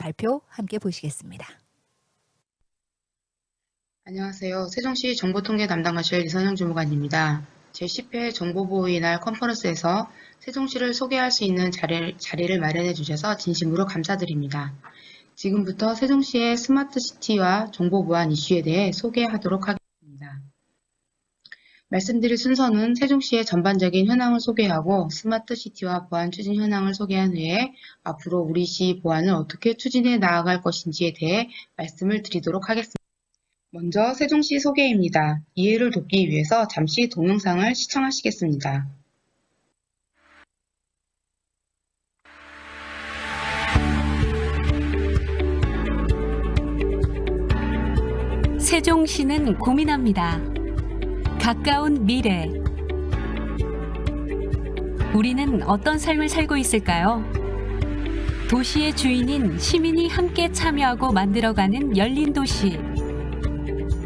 발표 함께 보시겠습니다. 안녕하세요. 세종시 정보통계 담당하실 이선영 주무관입니다. 제10회 정보보호의 날 컨퍼런스에서 세종시를 소개할 수 있는 자리를 마련해 주셔서 진심으로 감사드립니다. 지금부터 세종시의 스마트시티와 정보보안 이슈에 대해 소개하도록 하겠습니다. 말씀드릴 순서는 세종시의 전반적인 현황을 소개하고 스마트시티와 보안 추진 현황을 소개한 후에 앞으로 우리 시 보안을 어떻게 추진해 나아갈 것인지에 대해 말씀을 드리도록 하겠습니다. 먼저 세종시 소개입니다. 이해를 돕기 위해서 잠시 동영상을 시청하시겠습니다. 세종시는 고민합니다. 가까운 미래. 우리는 어떤 삶을 살고 있을까요? 도시의 주인인 시민이 함께 참여하고 만들어가는 열린 도시.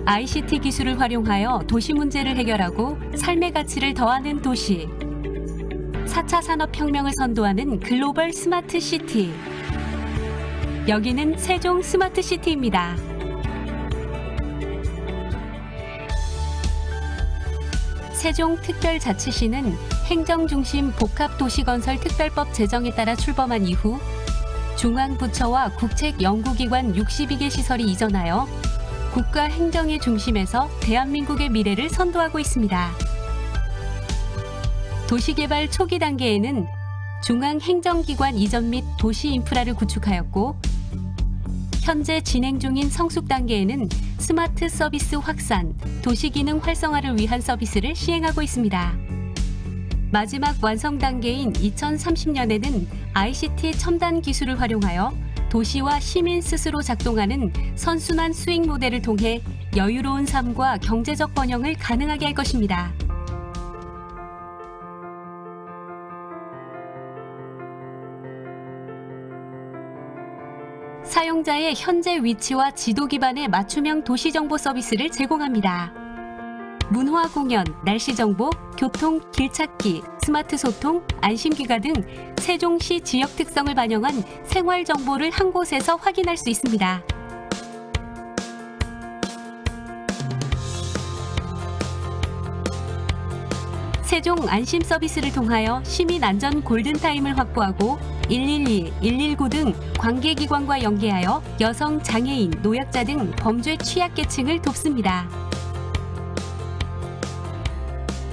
ICT 기술을 활용하여 도시 문제를 해결하고 삶의 가치를 더하는 도시. 4차 산업혁명을 선도하는 글로벌 스마트 시티. 여기는 세종 스마트 시티입니다. 세종특별자치시는 행정중심 복합도시건설특별법 제정에 따라 출범한 이후 중앙부처와 국책연구기관 62개 시설이 이전하여 국가 행정의 중심에서 대한민국의 미래를 선도하고 있습니다. 도시개발 초기 단계에는 중앙행정기관 이전 및 도시 인프라를 구축하였고 현재 진행 중인 성숙 단계에는 스마트 서비스 확산, 도시기능 활성화를 위한 서비스를 시행하고 있습니다. 마지막 완성 단계인 2030년에는 ICT 첨단 기술을 활용하여 도시와 시민 스스로 작동하는 선순환 수익 모델을 통해 여유로운 삶과 경제적 번영을 가능하게 할 것입니다. 사용자의 현재 위치와 지도 기반의 맞춤형 도시정보 서비스를 제공합니다. 문화 공연, 날씨 정보, 교통, 길 찾기, 스마트 소통, 안심귀가 등 세종시 지역 특성을 반영한 생활 정보를 한 곳에서 확인할 수 있습니다. 세종 안심 서비스를 통하여 시민 안전 골든타임을 확보하고 112, 119 등 관계기관과 연계하여 여성, 장애인, 노약자 등 범죄 취약계층을 돕습니다.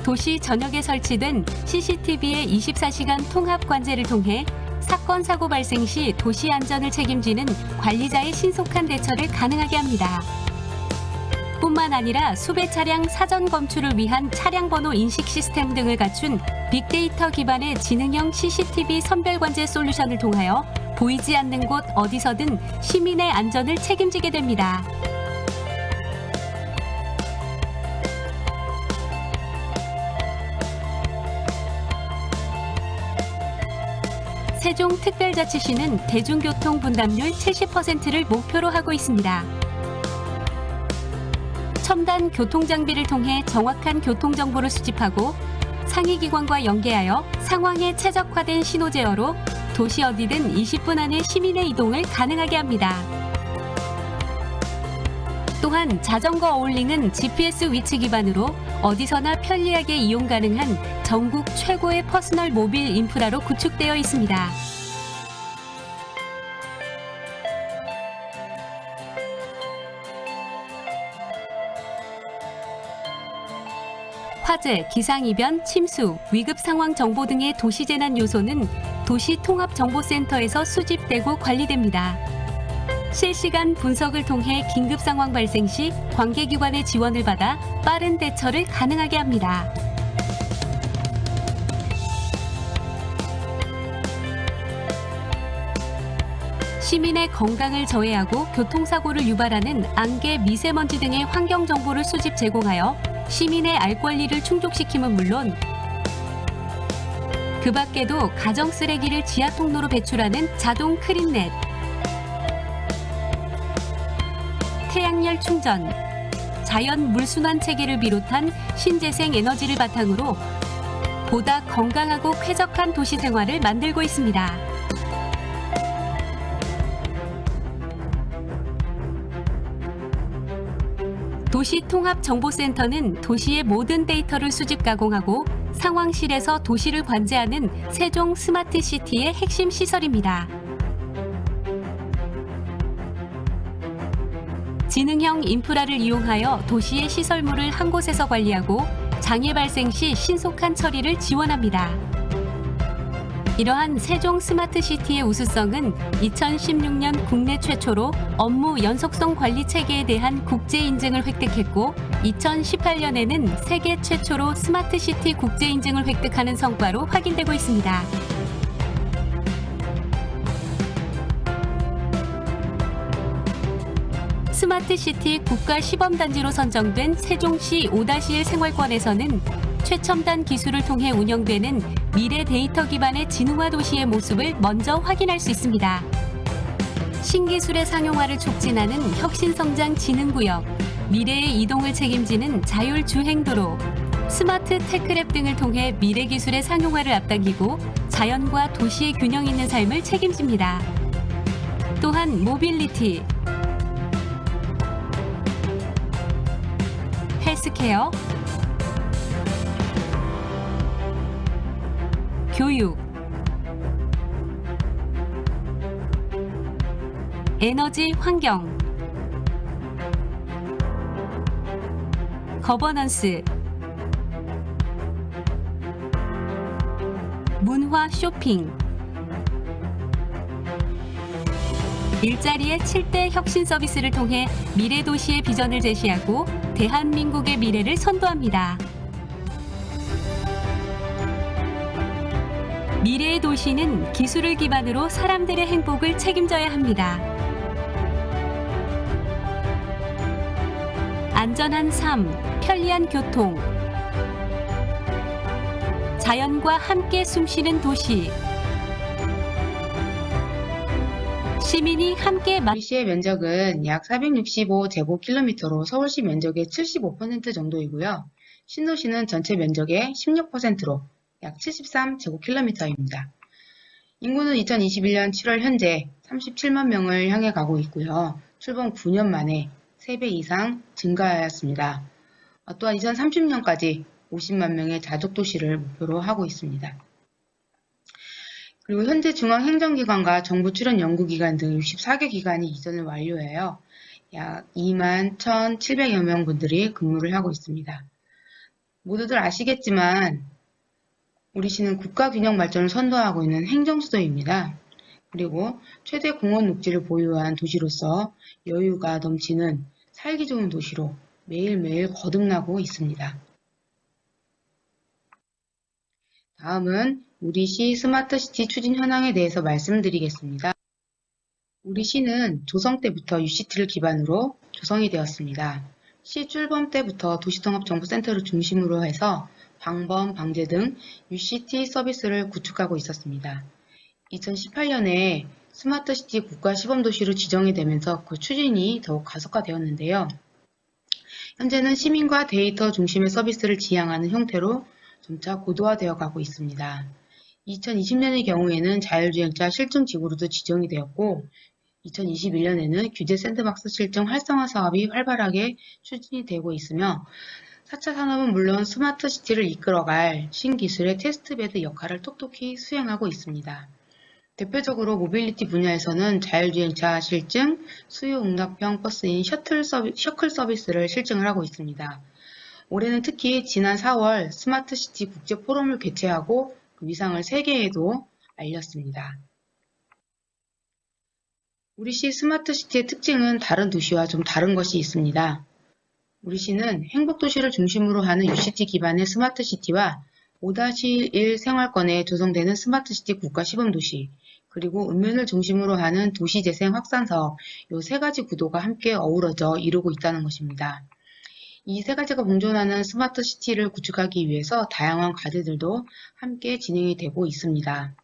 도시 전역에 설치된 CCTV의 24시간 통합 관제를 통해 사건, 사고 발생 시 도시 안전을 책임지는 관리자의 신속한 대처를 가능하게 합니다. 뿐만 아니라 수배 차량 사전 검출을 위한 차량 번호 인식 시스템 등을 갖춘 빅데이터 기반의 지능형 CCTV 선별 관제 솔루션을 통하여 보이지 않는 곳 어디서든 시민의 안전을 책임지게 됩니다. 세종특별자치시는 대중교통 분담률 70%를 목표로 하고 있습니다. 첨단 교통장비를 통해 정확한 교통정보를 수집하고 상위기관과 연계하여 상황에 최적화된 신호 제어로 도시 어디든 20분 안에 시민의 이동을 가능하게 합니다. 또한 자전거 어울링은 GPS 위치 기반으로 어디서나 편리하게 이용 가능한 전국 최고의 퍼스널 모빌 인프라로 구축되어 있습니다. 화재, 기상이변, 침수, 위급상황 정보 등의 도시재난 요소는 도시통합정보센터에서 수집되고 관리됩니다. 실시간 분석을 통해 긴급상황 발생 시 관계기관의 지원을 받아 빠른 대처를 가능하게 합니다. 시민의 건강을 저해하고 교통사고를 유발하는 안개, 미세먼지 등의 환경정보를 수집 제공하여 시민의 알 권리를 충족시킴은 물론 그 밖에도 가정 쓰레기를 지하 통로로 배출하는 자동 크린넷, 태양열 충전, 자연 물순환 체계를 비롯한 신재생 에너지를 바탕으로 보다 건강하고 쾌적한 도시 생활을 만들고 있습니다. 도시통합정보센터는 도시의 모든 데이터를 수집 가공하고 상황실에서 도시를 관제하는 세종 스마트시티의 핵심 시설입니다. 지능형 인프라를 이용하여 도시의 시설물을 한 곳에서 관리하고 장애 발생 시 신속한 처리를 지원합니다. 이러한 세종 스마트시티의 우수성은 2016년 국내 최초로 업무 연속성 관리 체계에 대한 국제 인증을 획득했고 2018년에는 세계 최초로 스마트시티 국제 인증을 획득하는 성과로 확인되고 있습니다. 스마트시티 국가 시범단지로 선정된 세종시 5-1 생활권에서는 최첨단 기술을 통해 운영되는 미래 데이터 기반의 지능화 도시의 모습을 먼저 확인할 수 있습니다. 신기술의 상용화를 촉진하는 혁신성장 지능구역, 미래의 이동을 책임지는 자율주행도로, 스마트 테크랩 등을 통해 미래 기술의 상용화를 앞당기고 자연과 도시의 균형 있는 삶을 책임집니다. 또한 모빌리티, 헬스케어, 교육, 에너지 환경, 거버넌스, 문화 쇼핑, 일자리의 7대 혁신 서비스를 통해 미래 도시의 비전을 제시하고 대한민국의 미래를 선도합니다. 미래의 도시는 기술을 기반으로 사람들의 행복을 책임져야 합니다. 안전한 삶, 편리한 교통, 자연과 함께 숨쉬는 도시, 시민이 함께 우리시의 면적은 약 465제곱킬로미터로 서울시 면적의 75% 정도이고요. 신도시는 전체 면적의 16%로 약 73제곱킬로미터입니다. 인구는 2021년 7월 현재 37만 명을 향해 가고 있고요. 출범 9년 만에 3배 이상 증가하였습니다. 또한 2030년까지 50만 명의 자족도시를 목표로 하고 있습니다. 그리고 현재 중앙행정기관과 정부 출연 연구기관 등 64개 기관이 이전을 완료하여 약 2만 1,700여 명 분들이 근무를 하고 있습니다. 모두들 아시겠지만 우리 시는 국가균형 발전을 선도하고 있는 행정수도입니다. 그리고 최대 공원 녹지를 보유한 도시로서 여유가 넘치는 살기 좋은 도시로 매일매일 거듭나고 있습니다. 다음은 우리시 스마트시티 추진 현황에 대해서 말씀드리겠습니다. 우리시는 조성 때부터 UCT를 기반으로 조성이 되었습니다. 시 출범 때부터 도시통합정보센터를 중심으로 해서 방범, 방제 등 UCT 서비스를 구축하고 있었습니다. 2018년에 스마트시티 국가시범도시로 지정이 되면서 그 추진이 더욱 가속화되었는데요. 현재는 시민과 데이터 중심의 서비스를 지향하는 형태로 점차 고도화되어 가고 있습니다. 2020년의 경우에는 자율주행차 실증지구로도 지정이 되었고 2021년에는 규제 샌드박스 실증 활성화 사업이 활발하게 추진이 되고 있으며 4차 산업은 물론 스마트시티를 이끌어갈 신기술의 테스트베드 역할을 톡톡히 수행하고 있습니다. 대표적으로 모빌리티 분야에서는 자율주행차 실증, 수요응답형 버스인 셔클 서비스를 실증을 하고 있습니다. 올해는 특히 지난 4월 스마트시티 국제포럼을 개최하고 그 위상을 세계에도 알렸습니다. 우리시 스마트시티의 특징은 다른 도시와 좀 다른 것이 있습니다. 우리시는 행복도시를 중심으로 하는 UCT 기반의 스마트시티와 5-1 생활권에 조성되는 스마트시티 국가시범도시, 그리고 읍면을 중심으로 하는 도시재생 확산사업, 이 세 가지 구도가 함께 어우러져 이루고 있다는 것입니다. 이 세 가지가 공존하는 스마트시티를 구축하기 위해서 다양한 과제들도 함께 진행이 되고 있습니다.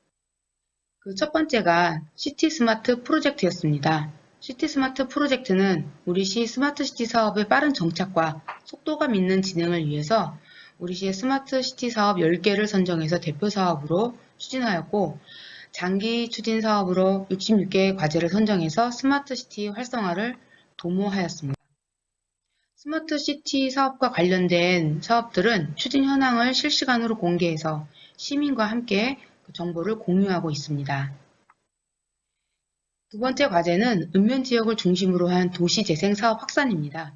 그 첫 번째가 시티스마트 프로젝트였습니다. 시티스마트 프로젝트는 우리시 스마트시티 사업의 빠른 정착과 속도감 있는 진행을 위해서 우리시의 스마트시티 사업 10개를 선정해서 대표 사업으로 추진하였고 장기 추진 사업으로 66개의 과제를 선정해서 스마트시티 활성화를 도모하였습니다. 스마트 시티 사업과 관련된 사업들은 추진 현황을 실시간으로 공개해서 시민과 함께 그 정보를 공유하고 있습니다. 두 번째 과제는 읍면 지역을 중심으로 한 도시 재생 사업 확산입니다.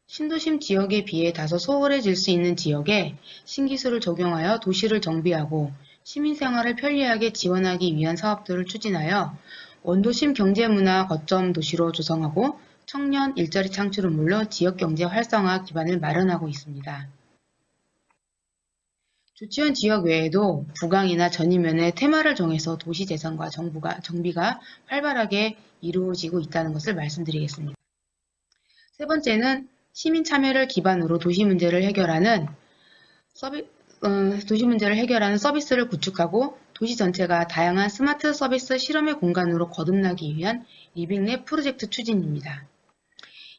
신도심 지역에 비해 다소 소홀해질 수 있는 지역에 신기술을 적용하여 도시를 정비하고 시민 생활을 편리하게 지원하기 위한 사업들을 추진하여 원도심 경제문화 거점 도시로 조성하고 청년 일자리 창출은 물론 지역경제 활성화 기반을 마련하고 있습니다. 조치원 지역 외에도 부강이나 전이면에 테마를 정해서 도시 재생과 정비가 활발하게 이루어지고 있다는 것을 말씀드리겠습니다. 세 번째는 시민 참여를 기반으로 도시 문제를 해결하는 서비스를 구축하고 도시 전체가 다양한 스마트 서비스 실험의 공간으로 거듭나기 위한 리빙랩 프로젝트 추진입니다.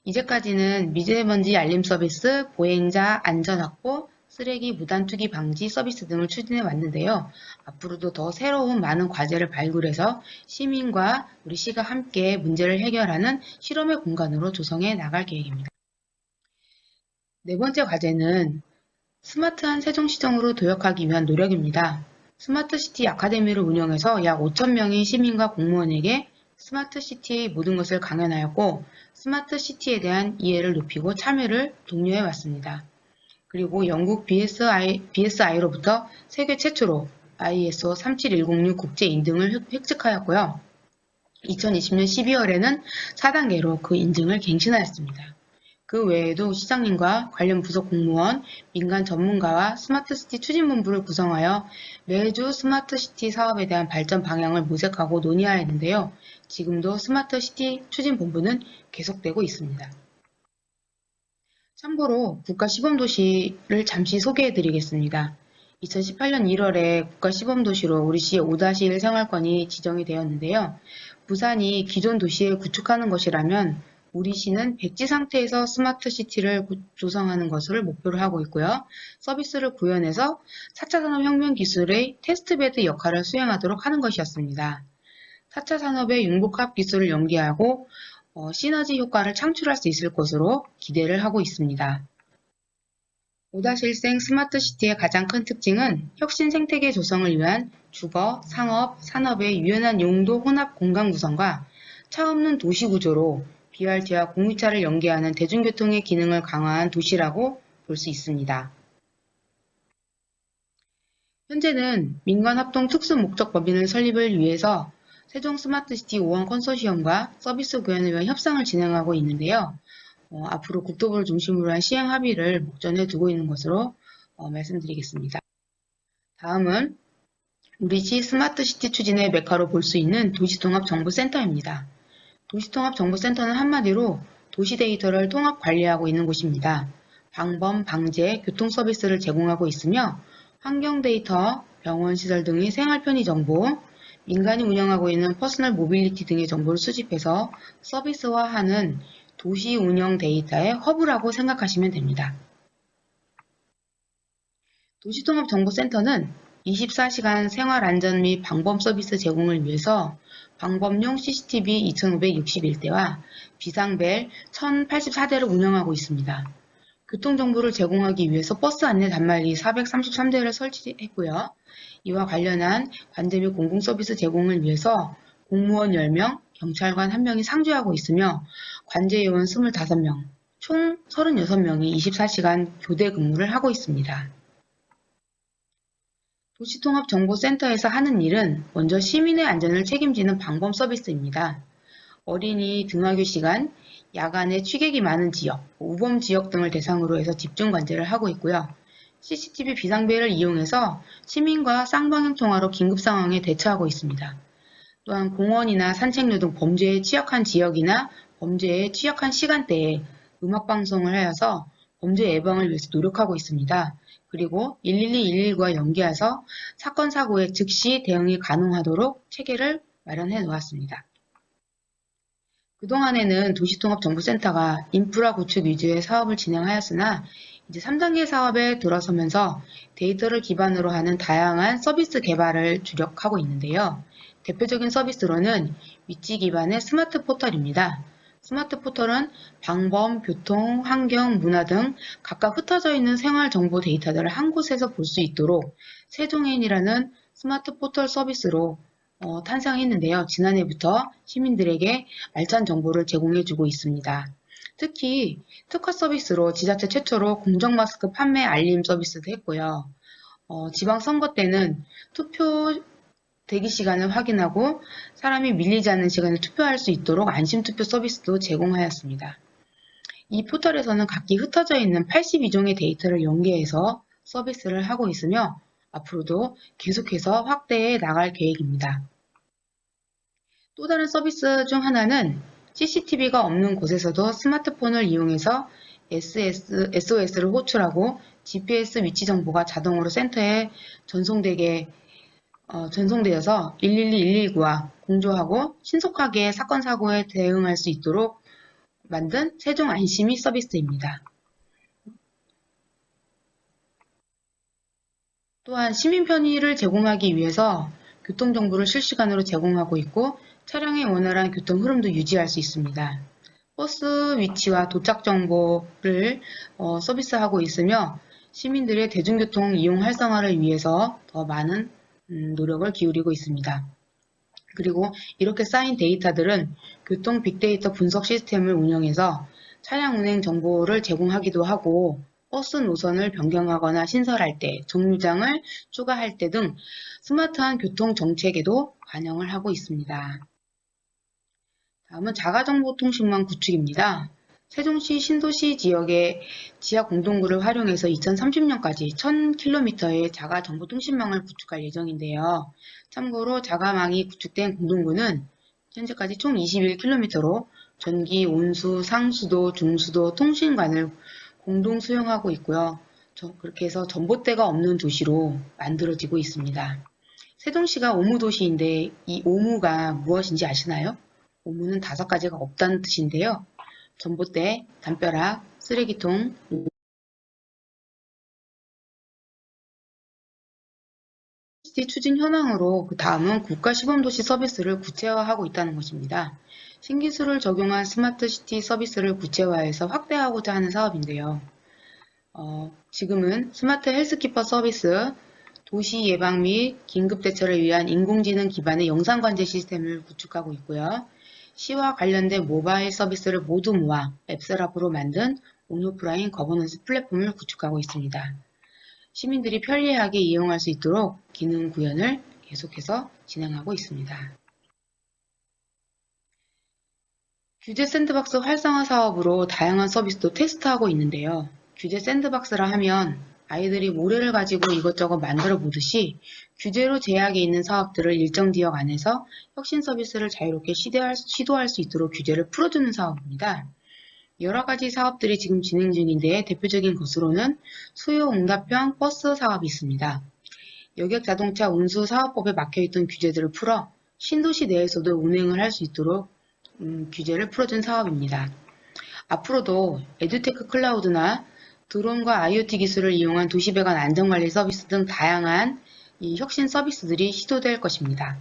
이제까지는 미세먼지 알림 서비스, 보행자 안전 확보, 쓰레기 무단 투기 방지 서비스 등을 추진해 왔는데요. 앞으로도 더 새로운 많은 과제를 발굴해서 시민과 우리 시가 함께 문제를 해결하는 실험의 공간으로 조성해 나갈 계획입니다. 네 번째 과제는 스마트한 세종시정으로 도약하기 위한 노력입니다. 스마트시티 아카데미를 운영해서 약 5,000명의 시민과 공무원에게 스마트시티의 모든 것을 강연하였고 스마트시티에 대한 이해를 높이고 참여를 독려해 왔습니다. 그리고 영국 BSI로부터 세계 최초로 ISO 37106 국제 인증을 획득하였고요. 2020년 12월에는 4단계로 그 인증을 갱신하였습니다. 그 외에도 시장님과 관련 부서 공무원, 민간 전문가와 스마트시티 추진본부를 구성하여 매주 스마트시티 사업에 대한 발전 방향을 모색하고 논의하였는데요. 지금도 스마트시티 추진본부는 계속되고 있습니다. 참고로 국가시범도시를 잠시 소개해드리겠습니다. 2018년 1월에 국가시범도시로 우리 시의 5-1 생활권이 지정이 되었는데요. 부산이 기존 도시에 구축하는 것이라면 우리 시는 백지 상태에서 스마트시티를 조성하는 것을 목표로 하고 있고요. 서비스를 구현해서 4차 산업혁명 기술의 테스트베드 역할을 수행하도록 하는 것이었습니다. 4차 산업의 융복합 기술을 연계하고 시너지 효과를 창출할 수 있을 것으로 기대를 하고 있습니다. 5-1생 스마트시티의 가장 큰 특징은 혁신 생태계 조성을 위한 주거, 상업, 산업의 유연한 용도 혼합 공간 구성과 차 없는 도시 구조로 BRT와 공유차를 연계하는 대중교통의 기능을 강화한 도시라고 볼 수 있습니다. 현재는 민간합동 특수목적법인을 설립을 위해서 세종 스마트시티 5원 컨소시엄과 서비스 구현을 위한 협상을 진행하고 있는데요. 앞으로 국토부를 중심으로 한 시행 합의를 목전에 두고 있는 것으로 말씀드리겠습니다. 다음은 우리시 스마트시티 추진의 메카로 볼 수 있는 도시통합정보센터입니다. 도시통합정보센터는 한마디로 도시 데이터를 통합 관리하고 있는 곳입니다. 방범, 방제, 교통 서비스를 제공하고 있으며 환경 데이터, 병원 시설 등의 생활 편의 정보, 민간이 운영하고 있는 퍼스널 모빌리티 등의 정보를 수집해서 서비스화하는 도시 운영 데이터의 허브라고 생각하시면 됩니다. 도시통합정보센터는 24시간 생활안전 및 방범 서비스 제공을 위해서 방범용 CCTV 2561대와 비상벨 1084대를 운영하고 있습니다. 교통정보를 제공하기 위해서 버스 안내 단말기 433대를 설치했고요. 이와 관련한 관제 및 공공서비스 제공을 위해서 공무원 10명, 경찰관 1명이 상주하고 있으며 관제요원 25명, 총 36명이 24시간 교대 근무를 하고 있습니다. 도시통합정보센터에서 하는 일은 먼저 시민의 안전을 책임지는 방범 서비스입니다. 어린이 등하교 시간, 야간에 취객이 많은 지역, 우범 지역 등을 대상으로 해서 집중 관제를 하고 있고요. CCTV 비상벨을 이용해서 시민과 쌍방향 통화로 긴급 상황에 대처하고 있습니다. 또한 공원이나 산책로 등 범죄에 취약한 지역이나 범죄에 취약한 시간대에 음악방송을 하여서 범죄 예방을 위해서 노력하고 있습니다. 그리고 112, 119와 연계해서 사건, 사고에 즉시 대응이 가능하도록 체계를 마련해 놓았습니다. 그동안에는 도시통합정보센터가 인프라 구축 위주의 사업을 진행하였으나 이제 3단계 사업에 들어서면서 데이터를 기반으로 하는 다양한 서비스 개발을 주력하고 있는데요. 대표적인 서비스로는 위치 기반의 스마트 포털입니다. 스마트 포털은 방범, 교통, 환경, 문화 등 각각 흩어져 있는 생활 정보 데이터들을 한 곳에서 볼 수 있도록 세종N이라는 스마트 포털 서비스로 탄생했는데요. 지난해부터 시민들에게 알찬 정보를 제공해주고 있습니다. 특히 특화 서비스로 지자체 최초로 공정 마스크 판매 알림 서비스도 했고요. 지방선거 때는 투표 대기 시간을 확인하고 사람이 밀리지 않는 시간에 투표할 수 있도록 안심투표 서비스도 제공하였습니다. 이 포털에서는 각기 흩어져 있는 82종의 데이터를 연계해서 서비스를 하고 있으며 앞으로도 계속해서 확대해 나갈 계획입니다. 또 다른 서비스 중 하나는 CCTV가 없는 곳에서도 스마트폰을 이용해서 SOS를 호출하고 GPS 위치 정보가 자동으로 센터에 전송되어서 112, 119와 공조하고 신속하게 사건 사고에 대응할 수 있도록 만든 세종 안심이 서비스입니다. 또한 시민 편의를 제공하기 위해서 교통정보를 실시간으로 제공하고 있고 차량의 원활한 교통 흐름도 유지할 수 있습니다. 버스 위치와 도착 정보를 서비스하고 있으며 시민들의 대중교통 이용 활성화를 위해서 더 많은 노력을 기울이고 있습니다. 그리고 이렇게 쌓인 데이터들은 교통 빅데이터 분석 시스템을 운영해서 차량 운행 정보를 제공하기도 하고 버스 노선을 변경하거나 신설할 때, 정류장을 추가할 때 등 스마트한 교통 정책에도 반영을 하고 있습니다. 다음은 자가정보통신망 구축입니다. 세종시 신도시 지역의 지하 공동구를 활용해서 2030년까지 1000km의 자가정보통신망을 구축할 예정인데요. 참고로 자가망이 구축된 공동구는 현재까지 총 21km로 전기, 온수, 상수도, 중수도, 통신관을 공동 수용하고 있고요. 그렇게 해서 전봇대가 없는 도시로 만들어지고 있습니다. 세종시가 오무도시인데 이 오무가 무엇인지 아시나요? 오무는 5가지가 없다는 뜻인데요. 전봇대, 담벼락, 쓰레기통, 시티 추진 현황으로 그 다음은 국가시범도시 서비스를 구체화하고 있다는 것입니다. 신기술을 적용한 스마트 시티 서비스를 구체화해서 확대하고자 하는 사업인데요. 지금은 스마트 헬스키퍼 서비스, 도시 예방 및 긴급대처를 위한 인공지능 기반의 영상관제 시스템을 구축하고 있고요. 시와 관련된 모바일 서비스를 모두 모아 앱스랍으로 만든 온오프라인 거버넌스 플랫폼을 구축하고 있습니다. 시민들이 편리하게 이용할 수 있도록 기능 구현을 계속해서 진행하고 있습니다. 규제 샌드박스 활성화 사업으로 다양한 서비스도 테스트하고 있는데요. 규제 샌드박스라 하면 아이들이 모래를 가지고 이것저것 만들어 보듯이 규제로 제약이 있는 사업들을 일정 지역 안에서 혁신 서비스를 자유롭게 시도할 수 있도록 규제를 풀어주는 사업입니다. 여러 가지 사업들이 지금 진행 중인데 대표적인 것으로는 수요응답형 버스 사업이 있습니다. 여객자동차 운수 사업법에 막혀있던 규제들을 풀어 신도시 내에서도 운행을 할 수 있도록 규제를 풀어준 사업입니다. 앞으로도 에듀테크 클라우드나 드론과 IoT 기술을 이용한 도시배관 안전관리 서비스 등 다양한 이 혁신 서비스들이 시도될 것입니다.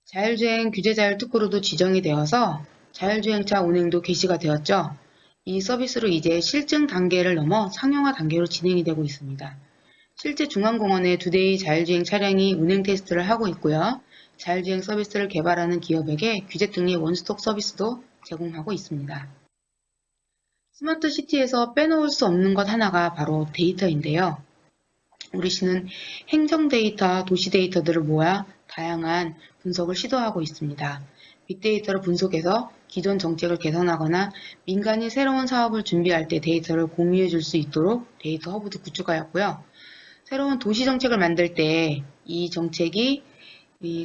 자율주행 규제자율특구로도 지정이 되어서 자율주행차 운행도 개시가 되었죠. 이 서비스로 이제 실증 단계를 넘어 상용화 단계로 진행이 되고 있습니다. 실제 중앙공원에 2대의 자율주행 차량이 운행 테스트를 하고 있고요. 자율주행 서비스를 개발하는 기업에게 규제 등의 원스톱 서비스도 제공하고 있습니다. 스마트 시티에서 빼놓을 수 없는 것 하나가 바로 데이터인데요. 우리 시는 행정 데이터, 도시 데이터들을 모아 다양한 분석을 시도하고 있습니다. 빅데이터를 분석해서 기존 정책을 개선하거나 민간이 새로운 사업을 준비할 때 데이터를 공유해 줄 수 있도록 데이터 허브도 구축하였고요. 새로운 도시 정책을 만들 때 이 정책이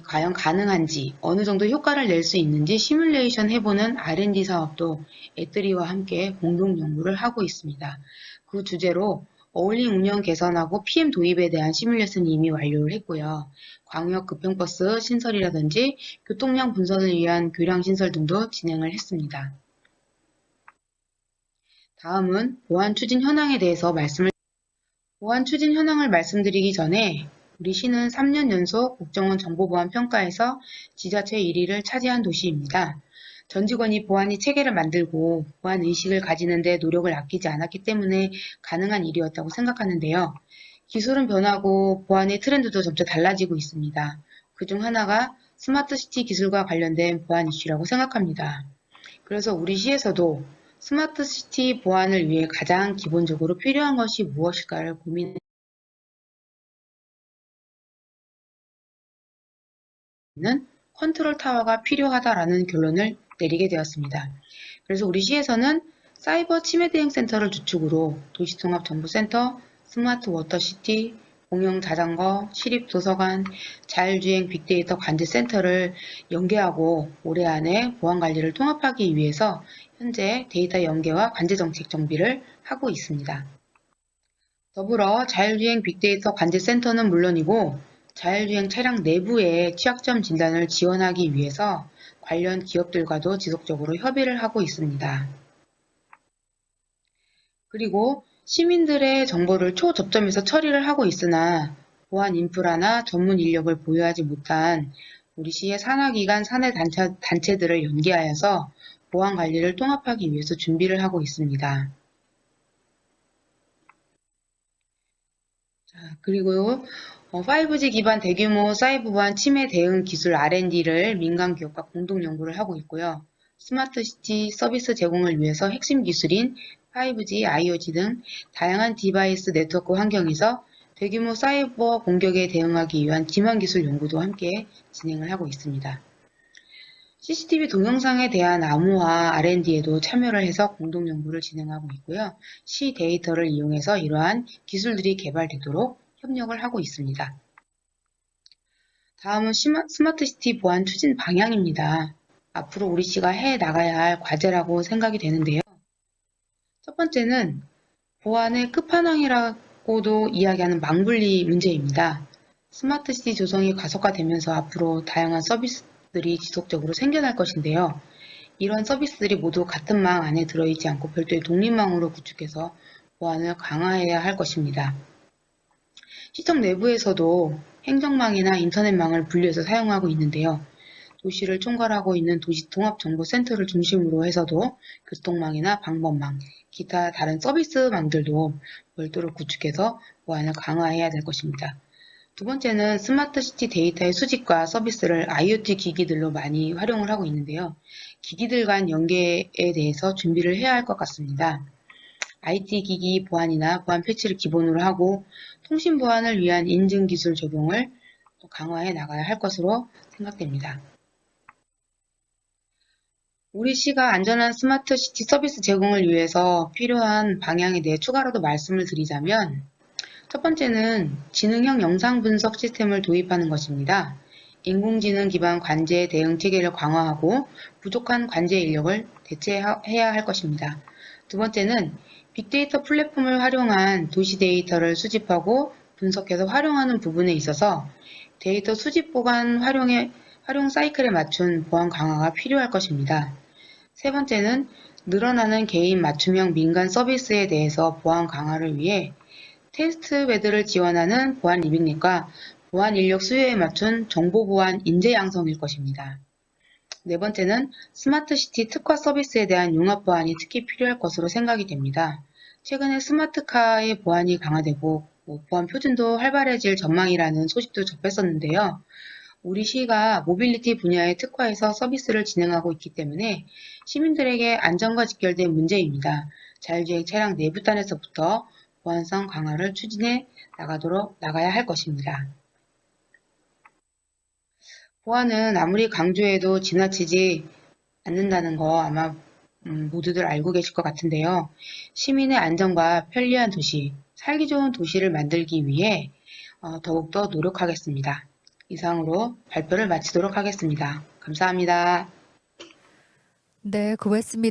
과연 가능한지, 어느 정도 효과를 낼 수 있는지 시뮬레이션 해보는 R&D 사업도 애뜨리와 함께 공동 연구를 하고 있습니다. 그 주제로 어울림 운영 개선하고 PM 도입에 대한 시뮬레이션이 이미 완료를 했고요. 광역 급행버스 신설이라든지 교통량 분산을 위한 교량 신설 등도 진행을 했습니다. 다음은 보안 추진 현황에 대해서 보안 추진 현황을 말씀드리기 전에 우리 시는 3년 연속 국정원 정보보안 평가에서 지자체 1위를 차지한 도시입니다. 전 직원이 보안이 체계를 만들고 보안 의식을 가지는 데 노력을 아끼지 않았기 때문에 가능한 일이었다고 생각하는데요. 기술은 변하고 보안의 트렌드도 점차 달라지고 있습니다. 그중 하나가 스마트 시티 기술과 관련된 보안 이슈라고 생각합니다. 그래서 우리 시에서도 스마트 시티 보안을 위해 가장 기본적으로 필요한 것이 무엇일까를 고민하는 컨트롤 타워가 필요하다라는 결론을 내리게 되었습니다. 그래서 우리 시에서는 사이버 침해 대응 센터를 주축으로 도시통합정보센터, 스마트 워터시티, 공영 자전거, 시립 도서관, 자율주행 빅데이터 관제센터를 연계하고 올해 안에 보안 관리를 통합하기 위해서 현재 데이터 연계와 관제 정책 정비를 하고 있습니다. 더불어 자율주행 빅데이터 관제센터는 물론이고 자율주행 차량 내부의 취약점 진단을 지원하기 위해서 관련 기업들과도 지속적으로 협의를 하고 있습니다. 그리고 시민들의 정보를 초접점에서 처리를 하고 있으나 보안 인프라나 전문 인력을 보유하지 못한 우리 시의 산하기관, 사내 단체들을 연계하여서 보안 관리를 통합하기 위해서 준비를 하고 있습니다. 그리고 5G 기반 대규모 사이버 보안 침해 대응 기술 R&D를 민간 기업과 공동 연구를 하고 있고요. 스마트 시티 서비스 제공을 위해서 핵심 기술인 5G, IoT 등 다양한 디바이스 네트워크 환경에서 대규모 사이버 공격에 대응하기 위한 기반 기술 연구도 함께 진행을 하고 있습니다. CCTV 동영상에 대한 암호화 R&D에도 참여를 해서 공동 연구를 진행하고 있고요. 시 데이터를 이용해서 이러한 기술들이 개발되도록 협력을 하고 있습니다. 다음은 스마트 시티 보안 추진 방향입니다. 앞으로 우리 시가 해 나가야 할 과제라고 생각이 되는데요. 첫 번째는 보안의 끝판왕이라고도 이야기하는 망분리 문제입니다. 스마트 시티 조성이 가속화되면서 앞으로 다양한 서비스들이 지속적으로 생겨날 것인데요. 이런 서비스들이 모두 같은 망 안에 들어있지 않고 별도의 독립망으로 구축해서 보안을 강화해야 할 것입니다. 시청 내부에서도 행정망이나 인터넷망을 분리해서 사용하고 있는데요. 도시를 총괄하고 있는 도시통합정보센터를 중심으로 해서도 교통망이나 방범망, 기타 다른 서비스망들도 별도로 구축해서 보안을 강화해야 될 것입니다. 두 번째는 스마트 시티 데이터의 수집과 서비스를 IoT 기기들로 많이 활용을 하고 있는데요. 기기들 간 연계에 대해서 준비를 해야 할 것 같습니다. IT 기기 보안이나 보안 패치를 기본으로 하고 통신 보안을 위한 인증 기술 적용을 또 강화해 나가야 할 것으로 생각됩니다. 우리 시가 안전한 스마트 시티 서비스 제공을 위해서 필요한 방향에 대해 추가로도 말씀을 드리자면 첫 번째는 지능형 영상 분석 시스템을 도입하는 것입니다. 인공지능 기반 관제 대응 체계를 강화하고 부족한 관제 인력을 대체해야 할 것입니다. 두 번째는 빅데이터 플랫폼을 활용한 도시 데이터를 수집하고 분석해서 활용하는 부분에 있어서 데이터 수집 보관 활용 사이클에 맞춘 보안 강화가 필요할 것입니다. 세 번째는 늘어나는 개인 맞춤형 민간 서비스에 대해서 보안 강화를 위해 테스트베드를 지원하는 보안 리빙넷과 보안 인력 수요에 맞춘 정보 보안 인재 양성일 것입니다. 네 번째는 스마트 시티 특화 서비스에 대한 융합 보안이 특히 필요할 것으로 생각이 됩니다. 최근에 스마트카의 보안이 강화되고 보안 표준도 활발해질 전망이라는 소식도 접했었는데요. 우리 시가 모빌리티 분야에 특화해서 서비스를 진행하고 있기 때문에 시민들에게 안전과 직결된 문제입니다. 자율주행 차량 내부단에서부터 보안성 강화를 추진해 나가야 할 것입니다. 보안은 아무리 강조해도 지나치지 않는다는 거 아마 모두들 알고 계실 것 같은데요. 시민의 안전과 편리한 도시, 살기 좋은 도시를 만들기 위해 더욱더 노력하겠습니다. 이상으로 발표를 마치도록 하겠습니다. 감사합니다. 네, 고맙습니다.